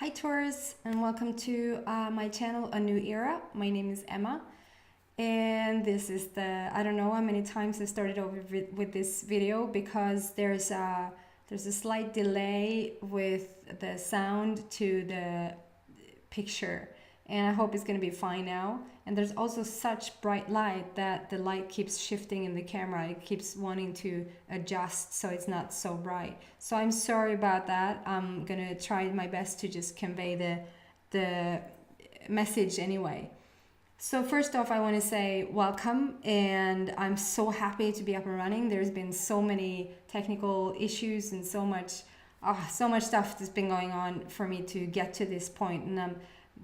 Hi Taurus, and welcome to my channel, A New Era. My name is Emma, and this is I don't know how many times I started over with this video because there's a slight delay with the sound to the picture, and I hope it's going to be fine now. And there's also such bright light that the light keeps shifting in the camera. It keeps wanting to adjust so it's not so bright. So I'm sorry about that. I'm going to try my best to just convey the message anyway. So first off, I want to say welcome, and I'm so happy to be up and running. There's been so many technical issues and so much stuff that's been going on for me to get to this point, and I'm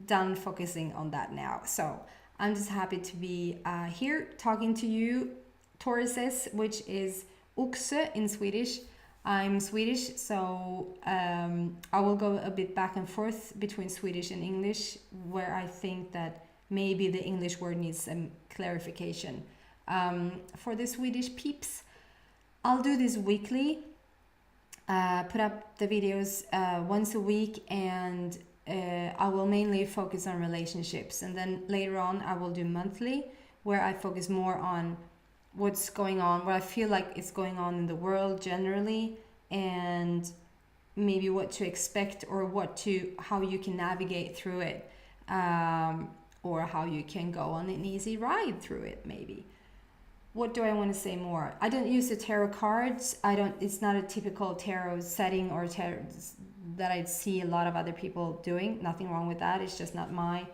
done focusing on that now. So I'm just happy to be here talking to you, Tauruses, which is Oxe in Swedish. I'm Swedish, so I will go a bit back and forth between Swedish and English, where I think that maybe the English word needs some clarification. For the Swedish peeps, I'll do this weekly, put up the videos once a week, and I will mainly focus on relationships, and then later on I will do monthly, where I focus more on what's going on, what I feel like is going on in the world generally, and maybe what to expect or how you can navigate through it, or how you can go on an easy ride through it maybe. What do I want to say more? I don't use the tarot cards. It's not a typical tarot setting or tarot that I see a lot of other people doing. Nothing wrong with that. It's just not my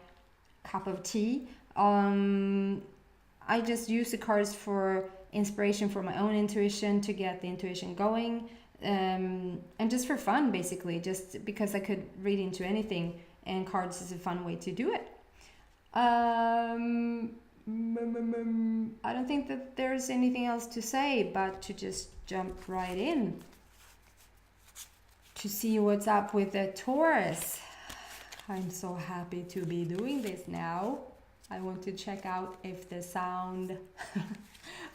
cup of tea. I just use the cards for inspiration for my own intuition, to get the intuition going, and just for fun, basically, just because I could read into anything, and cards is a fun way to do it. I don't think that there's anything else to say, but to just jump right in to see what's up with the Taurus. I'm so happy to be doing this now. I want to check out if the sound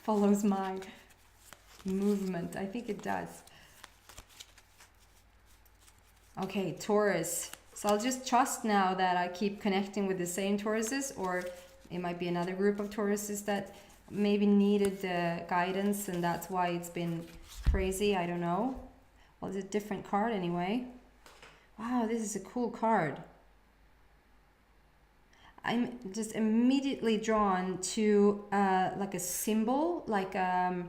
follows my movement. I think it does. Okay, Taurus. So I'll just trust now that I keep connecting with the same Tauruses, or it might be another group of Tauruses that maybe needed the guidance, and that's why it's been crazy. I don't know. Well, it's a different card anyway. Wow, this is a cool card. I'm just immediately drawn to like a symbol, like a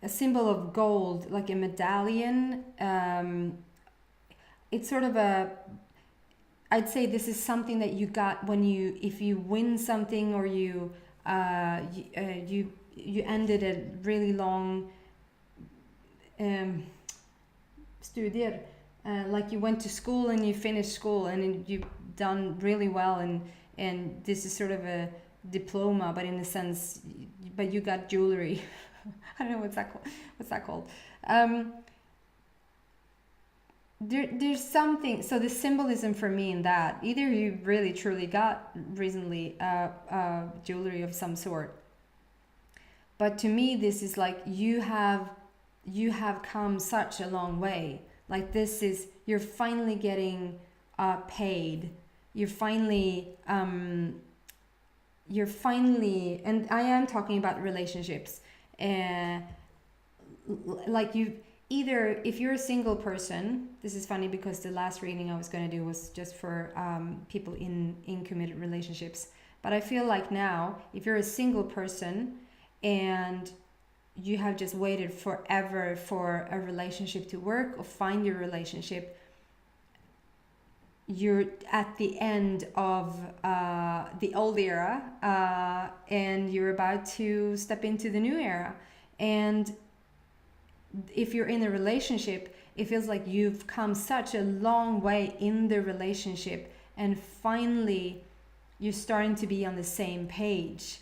symbol of gold, like a medallion. It's sort of I'd say this is something that you got if you win something, or you ended a really long studier, like you went to school and you finished school and you've done really well, and this is sort of a diploma, but in a sense, but you got jewelry. I don't know what's that called. There's something. So the symbolism for me in that, either you really truly got recently jewelry of some sort, but to me this is like you have come such a long way. Like this is, you're finally getting paid. You're finally, and I am talking about relationships. Like either, if you're a single person, this is funny because the last reading I was going to do was just for people in committed relationships. But I feel like now, if you're a single person and you have just waited forever for a relationship to work or find your relationship, you're at the end of the old era, and you're about to step into the new era. And if you're in a relationship, it feels like you've come such a long way in the relationship, and finally you're starting to be on the same page.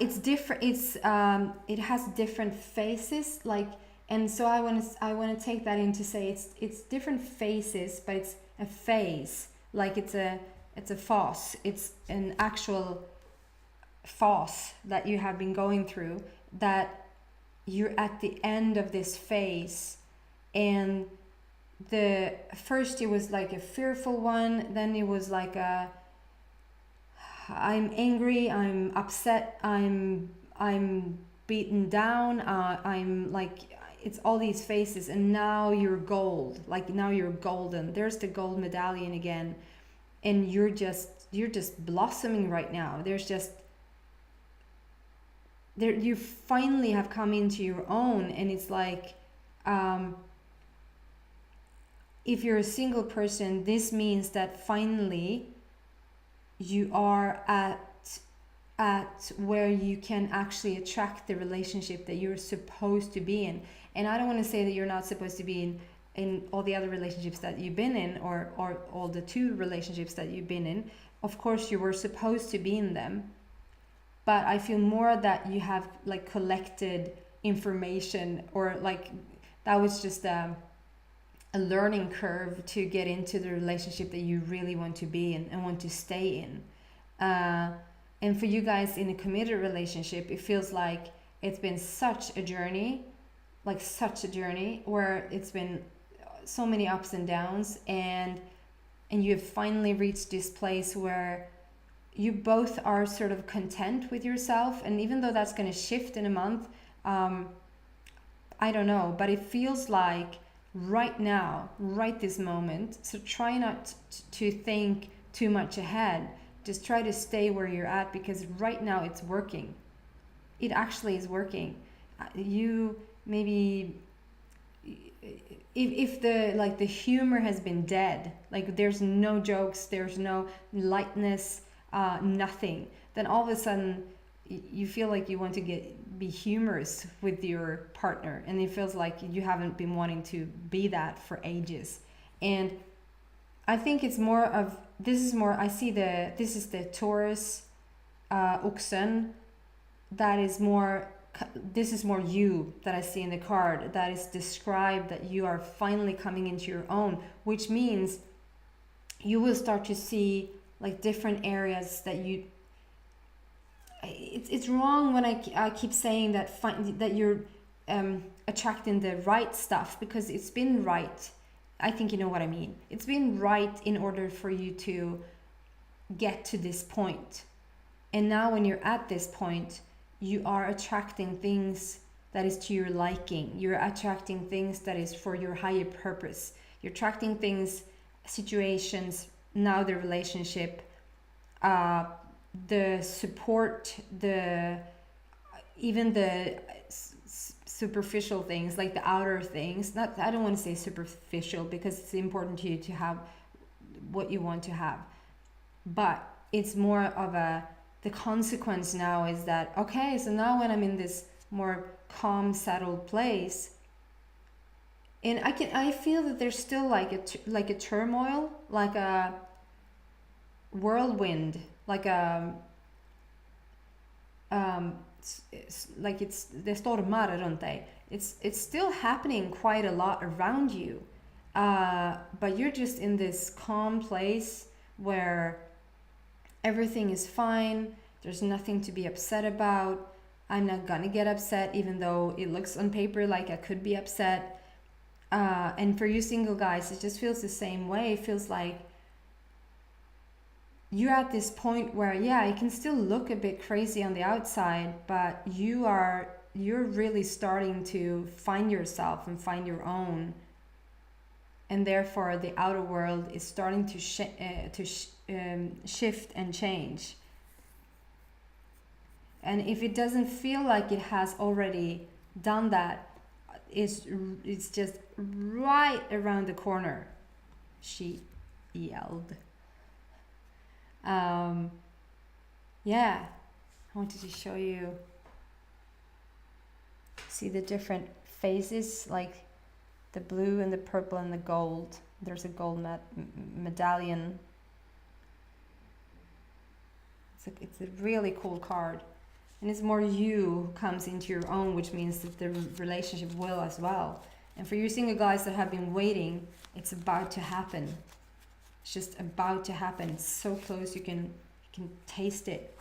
It's different. It has different phases, like, and so I want to take that in to say it's different phases, but it's a phase. Like it's a phase. It's an actual phase that you have been going through, that you're at the end of this phase, and the first it was like a fearful one, then it was like a I'm angry, I'm upset, I'm beaten down, I'm like, it's all these phases, and now you're gold, like now you're golden, there's the gold medallion again, and you're just blossoming right now. There's just there, you finally have come into your own, and it's like, if you're a single person, this means that finally you are at where you can actually attract the relationship that you're supposed to be in. And I don't want to say that you're not supposed to be in all the other relationships that you've been in, or all the 2 relationships that you've been in. Of course you were supposed to be in them, but I feel more that you have like collected information, or like that was just a learning curve to get into the relationship that you really want to be in and want to stay in. And for you guys in a committed relationship, it feels like it's been such a journey, where it's been so many ups and downs, and you have finally reached this place where you both are sort of content with yourself. And even though that's going to shift in a month, I don't know, but it feels like right now, right this moment. So try not to think too much ahead. Just try to stay where you're at, because right now it's working. It actually is working. You maybe, if the humor has been dead, like there's no jokes, there's no lightness, nothing, then all of a sudden you feel like you want to be humorous with your partner, and it feels like you haven't been wanting to be that for ages. And I think it's more of, this is the Taurus Oxen, that is more, this is more you that I see in the card, that is described that you are finally coming into your own, which means you will start to see like different areas that you, it's wrong when I keep saying that that you're attracting the right stuff, because it's been right. I think you know what I mean. It's been right in order for you to get to this point. And now when you're at this point, you are attracting things that is to your liking. You're attracting things that is for your higher purpose. You're attracting things, situations, now the relationship, the support, even the superficial things, like the outer things. Not, I don't want to say superficial, because it's important to you to have what you want to have, but it's more of the consequence now is that, okay, so now when I'm in this more calm, settled place, and I feel that there's still like a turmoil, like a whirlwind, like a like it's the stormar runt dig. It's still happening quite a lot around you, but you're just in this calm place where everything is fine. There's nothing to be upset about. I'm not gonna get upset, even though it looks on paper like I could be upset. And for you single guys, it just feels the same way. It feels like you're at this point where, yeah, it can still look a bit crazy on the outside, but you're really starting to find yourself and find your own, and therefore the outer world is starting to shift and change. And if it doesn't feel like it has already done that, it's just right around the corner, she yelled. Yeah, I wanted to show you, see the different phases, like the blue and the purple and the gold. There's a gold medallion. It's a really cool card, and it's more you who comes into your own, which means that the relationship will as well. And for you single guys that have been waiting, it's about to happen. It's just about to happen. It's so close, you can taste it.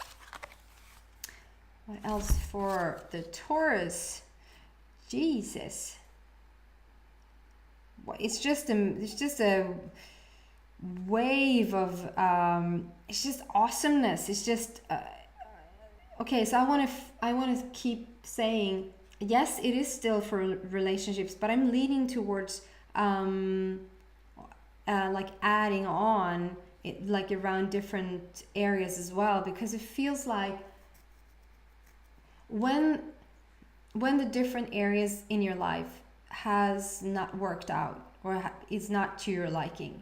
What else for the Taurus? Jesus. It's just a wave of it's just awesomeness. It's just okay. So I want to keep saying yes. It is still for relationships, but I'm leaning towards like adding on it, like around different areas as well, because it feels like when the different areas in your life has not worked out or is not to your liking,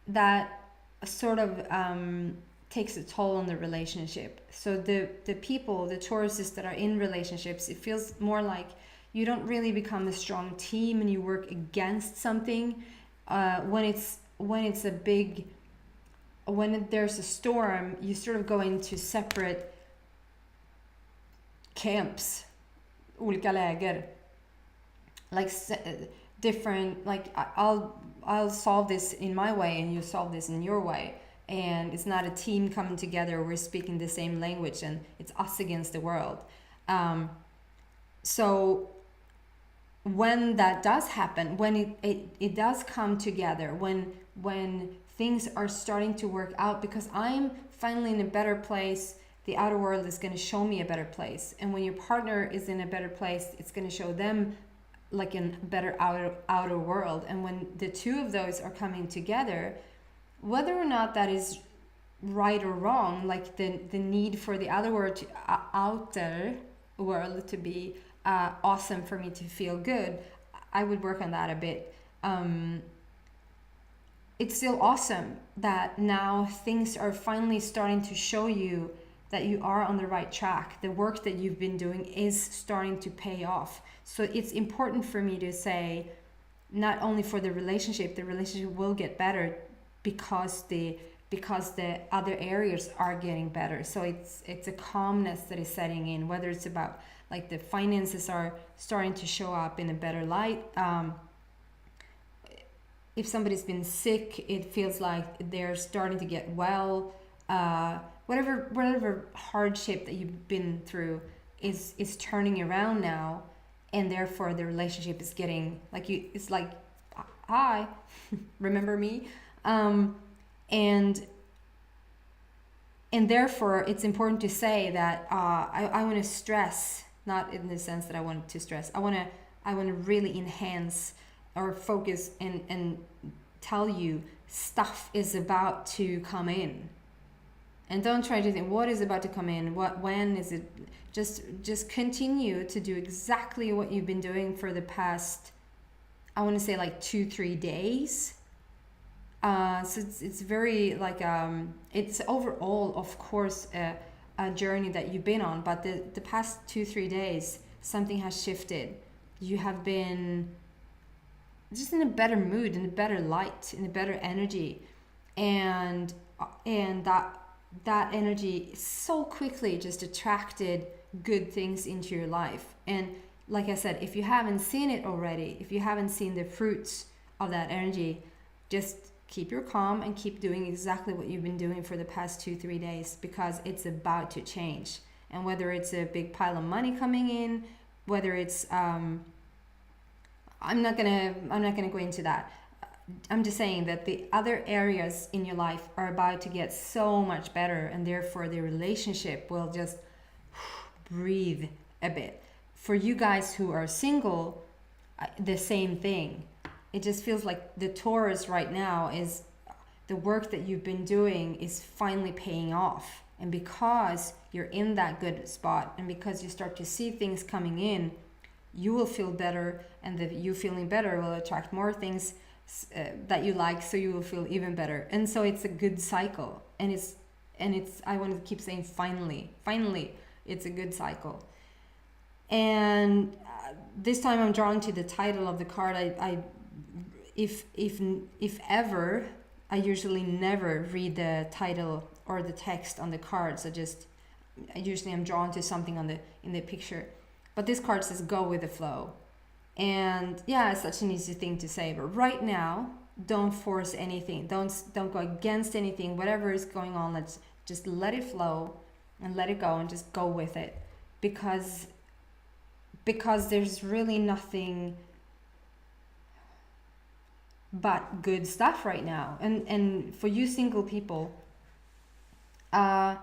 that sort of takes a toll on the relationship. So the people, the Tauruses that are in relationships, it feels more like you don't really become a strong team and you work against something. When there's a storm, you sort of go into separate camps, olika läger, like different, like I'll solve this in my way and you solve this in your way, and it's not a team coming together, we're speaking the same language and it's us against the world. So when that does happen, when it does come together, when things are starting to work out, because I'm finally in a better place, the outer world is going to show me a better place. And when your partner is in a better place, it's going to show them like a better outer world. And when the two of those are coming together, whether or not that is right or wrong, like the need for the outer world to be awesome for me to feel good, I would work on that a bit. It's still awesome that now things are finally starting to show you that you are on the right track. The work that you've been doing is starting to pay off. So it's important for me to say, not only for the relationship will get better because the other areas are getting better. So it's a calmness that is setting in, whether it's about like the finances are starting to show up in a better light. If somebody's been sick, it feels like they're starting to get well. Whatever hardship that you've been through is turning around now, and therefore the relationship is getting like it's like, hi, remember me, and therefore it's important to say that I want to stress, not in the sense that I want to stress, I want to really enhance or focus and tell you stuff is about to come in. And don't try to think what is about to come in, when is it. Just continue to do exactly what you've been doing for the past, I want to say like 2-3 days. So it's very like it's overall, of course, a journey that you've been on, but the past 2-3 days something has shifted. You have been just in a better mood, in a better light, in a better energy, and that energy so quickly just attracted good things into your life. And like I said, if you haven't seen it already, if you haven't seen the fruits of that energy, just keep your calm and keep doing exactly what you've been doing for the past 2-3 days, because it's about to change. And whether it's a big pile of money coming in, whether it's I'm not gonna go into that. I'm just saying that the other areas in your life are about to get so much better, and therefore the relationship will just breathe a bit. For you guys who are single, the same thing. It just feels like the Taurus right now is the work that you've been doing is finally paying off. And because you're in that good spot, and because you start to see things coming in, you will feel better, and that you feeling better will attract more things that you like, so you will feel even better. And so it's a good cycle, and it's I want to keep saying finally it's a good cycle. And this time I'm drawn to the title of the card. If ever, I usually never read the title or the text on the card, so usually I'm drawn to something in the picture. But this card says go with the flow. And yeah, it's such an easy thing to say, but right now, don't force anything. Don't go against anything. Whatever is going on, let's just let it flow and let it go and just go with it. Because because there's really nothing but good stuff right now. And for you single people, the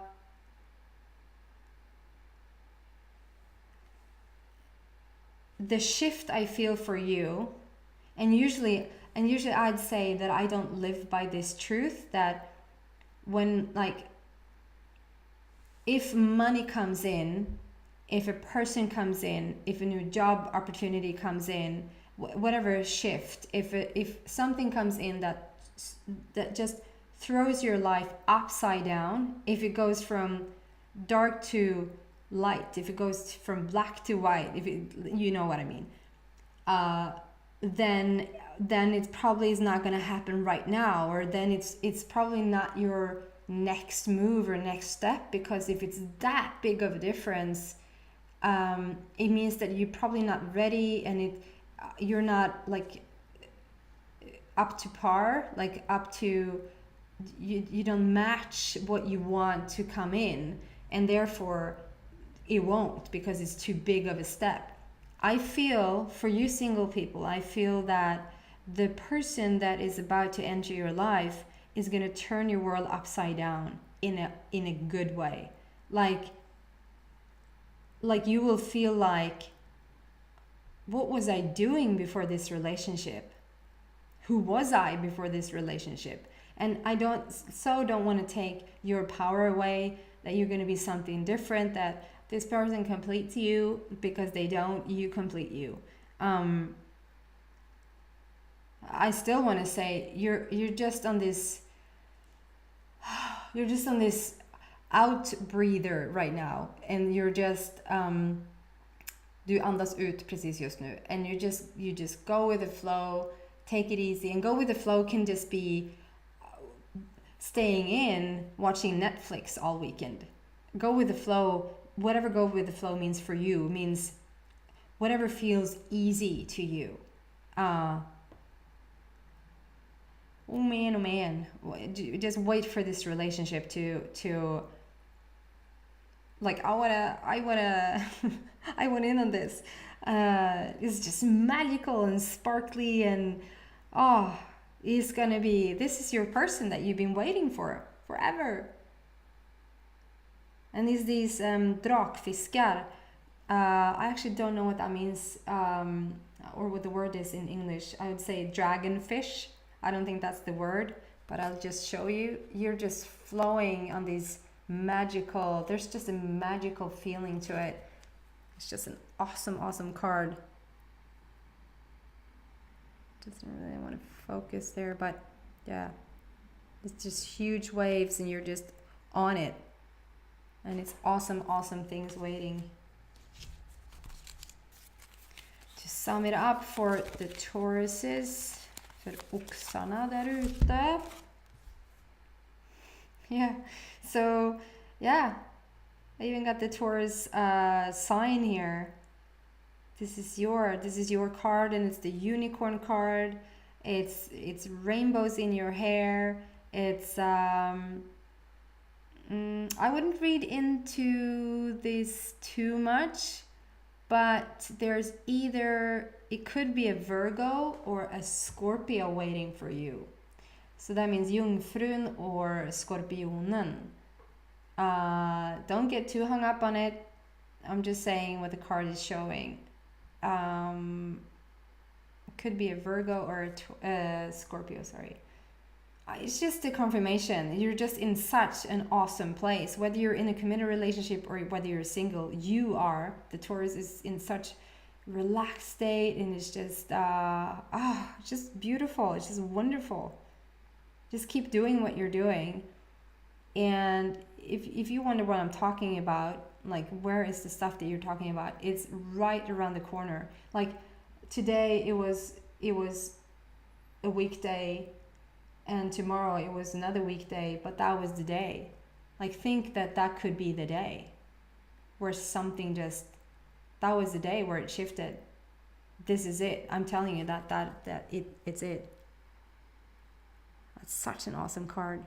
shift I feel for you, and usually I'd say that I don't live by this truth, that when, like, if money comes in, if a person comes in, if a new job opportunity comes in, whatever shift, if something comes in that just throws your life upside down, if it goes from dark to light, if it goes from black to white, if it, you know what I mean, then it probably is not going to happen right now, or then it's probably not your next move or next step, because if it's that big of a difference, it means that you're probably not ready, and you're not like up to par, like up to, you don't match what you want to come in, and therefore it won't, because it's too big of a step. I feel for you single people, I feel that the person that is about to enter your life is going to turn your world upside down in a good way. Like you will feel like, what was I doing before this relationship? Who was I before this relationship? And I don't want to take your power away, that you're going to be something different, that this person completes you, because they don't, you complete you. I still want to say you're just on this out breather right now, and you're just du andas ut precis just nu, and you just go with the flow, take it easy. And go with the flow can just be staying in watching Netflix all weekend. Go with the flow, whatever go with the flow means for you, means whatever feels easy to you. Oh man, just wait for this relationship to like, I wanna I want in on this. It's just magical and sparkly, and it's gonna be, this is your person that you've been waiting for forever. And these drakfiskar, I actually don't know what that means, or what the word is in English. I would say dragonfish. I don't think that's the word, but I'll just show you. You're just flowing on these magical, there's just a magical feeling to it. It's just an awesome card. Doesn't really want to focus there, but yeah, it's just huge waves, and you're just on it, and it's awesome things waiting. To sum it up for the Tauruses, för oxarna där ute. Yeah, so yeah, I even got the Taurus sign here. This is your card, and it's the unicorn card. It's rainbows in your hair. It's I wouldn't read into this too much, but there's it could be a Virgo or a Scorpio waiting for you. So that means Jungfrun or Skorpionen. Don't get too hung up on it. I'm just saying what the card is showing. Could be a Virgo or a Scorpio, sorry. It's just a confirmation. You're just in such an awesome place. Whether you're in a committed relationship or whether you're single, the Taurus is in such relaxed state, and it's just it's just beautiful. It's just wonderful. Just keep doing what you're doing. And if you wonder what I'm talking about, like, where is the stuff that you're talking about, it's right around the corner. Like today it was a weekday, and tomorrow it was another weekday, but that was the day. Like, think that could be the day where something just, that was the day where it shifted. This is it. I'm telling you that it's it. That's such an awesome card.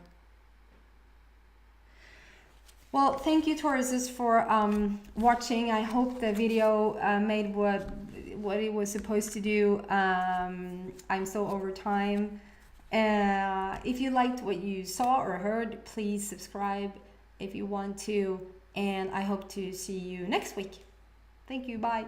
Well, thank you, Tauruses, for watching. I hope the video made what it was supposed to do. I'm so over time. If you liked what you saw or heard, please subscribe if you want to. And I hope to see you next week. Thank you. Bye.